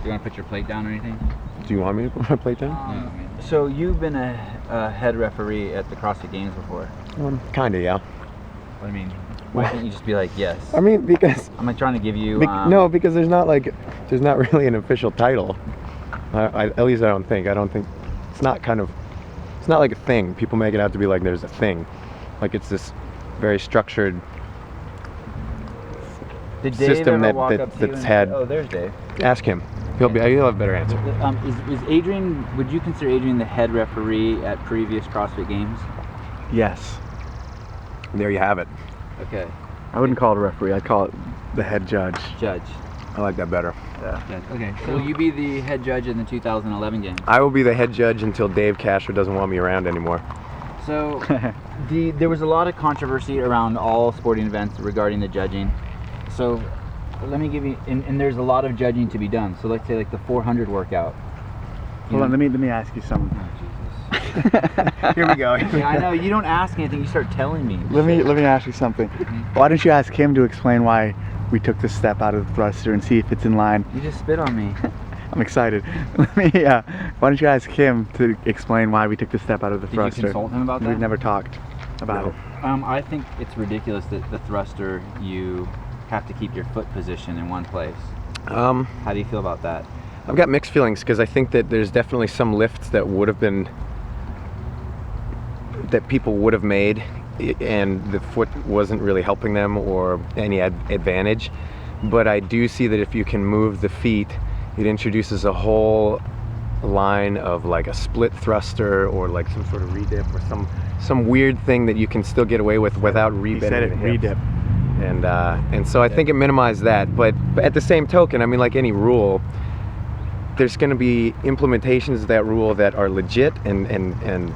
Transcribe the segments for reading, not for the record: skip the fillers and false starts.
you want to put your plate down or anything? Do you want me to put my plate down? So you've been a head referee at the CrossFit Games before. Kinda, yeah. What do you mean? Why can't you just be like, yes? I mean, because I'm like trying to give you. no, because there's not really an official title. At least I don't think. It's not like a thing. People make it out to be like there's a thing. Like it's this very structured system that's had. Oh, there's Dave. Ask him. He'll have a better answer. Is Adrian? Would you consider Adrian the head referee at previous CrossFit Games? Yes. There you have it. Okay. I wouldn't call it a referee. I'd call it the head judge. Judge. I like that better. Yeah. Okay. So will you be the head judge in the 2011 Games? I will be the head judge until Dave Casher doesn't want me around anymore. So there was a lot of controversy around all sporting events regarding the judging. So let me give you, and there's a lot of judging to be done. So let's say like the 400 workout. Hold on, let me ask you something. Oh, Here we go. Yeah, I know, you don't ask anything, you start telling me. Let me ask you something. Why don't you ask him to explain why we took this step out of the thruster and see if it's in line? You just spit on me. I'm excited. Why don't you ask him to explain why we took this step out of the thruster? Did you consult him about that? We've never talked about it. I think it's ridiculous that the thruster, you have to keep your foot position in one place. How do you feel about that? I've got mixed feelings because I think that there's definitely some lifts that people would have made and the foot wasn't really helping them or any advantage. But I do see that if you can move the feet, it introduces a whole line of like a split thruster or like some sort of redip or some weird thing that you can still get away with without rebending. He said it, redip. And so I think it minimized that, but at the same token, I mean, like any rule, there's going to be implementations of that rule that are legit and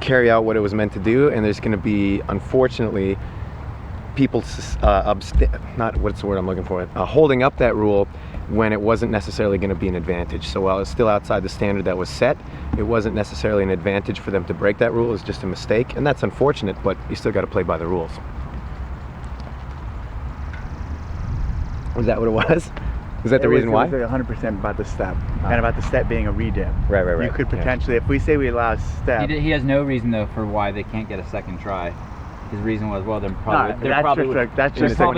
carry out what it was meant to do, and there's going to be, unfortunately, people holding up that rule when it wasn't necessarily going to be an advantage. So while it's still outside the standard that was set, it wasn't necessarily an advantage for them to break that rule. It was just a mistake, and that's unfortunate, but you still got to play by the rules. Was that what it was? Is that the reason why? It was 100% about the step, and about the step being a redip. Right. You could potentially, if we say we allow a step. He has no reason though for why they can't get a second try. His reason was, well, there probably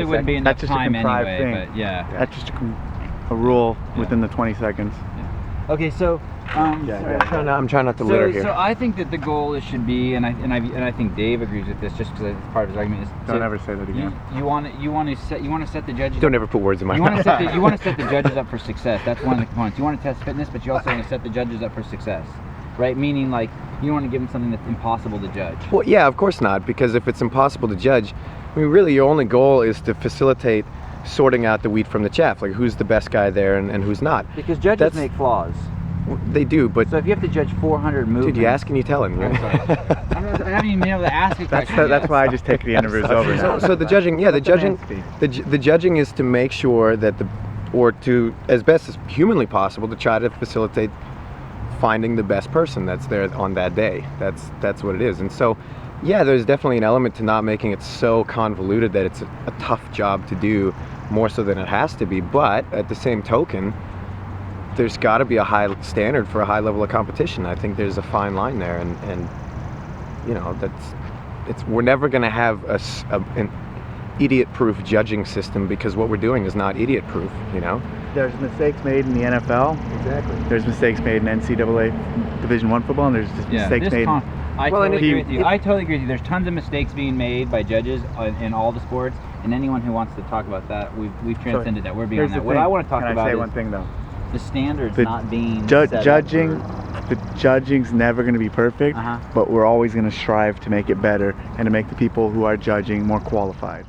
wouldn't be enough time anyway. Thing. But yeah. That's just a rule within the 20 seconds. Yeah. Okay, so. I'm trying not to litter here. So I think that the goal should be, and I think Dave agrees with this, just because it's part of his argument. Don't ever say that again. You want to set the judges. Don't ever put words in my mouth. You want to set the judges up for success. That's one of the components. You want to test fitness, but you also want to set the judges up for success, right? Meaning, like, you don't want to give them something that's impossible to judge. Well, yeah, of course not, because if it's impossible to judge, I mean, really, your only goal is to facilitate sorting out the wheat from the chaff, like who's the best guy there and who's not. Because judges make flaws. They do, but... So if you have to judge 400 movements... Dude, you ask and you tell him, right? I haven't even been able to ask a question. That's why I just take the interviews over now. So the judging, the judging is to make sure that to, as best as humanly possible, to try to facilitate finding the best person that's there on that day. That's what it is. And so, yeah, there's definitely an element to not making it so convoluted that it's a tough job to do, more so than it has to be. But at the same token, there's got to be a high standard for a high level of competition. I think there's a fine line there, and you know, we're never going to have an idiot-proof judging system, because what we're doing is not idiot-proof. You know, there's mistakes made in the NFL. Exactly. There's mistakes made in NCAA Division I football, and there's just mistakes made. I totally agree with you. I totally agree with you. There's tons of mistakes being made by judges in all the sports, and anyone who wants to talk about that, we've transcended that. We're beyond that. What I want to talk about is one thing though. The standards not being judging. The judging's never going to be perfect, but we're always going to strive to make it better and to make the people who are judging more qualified.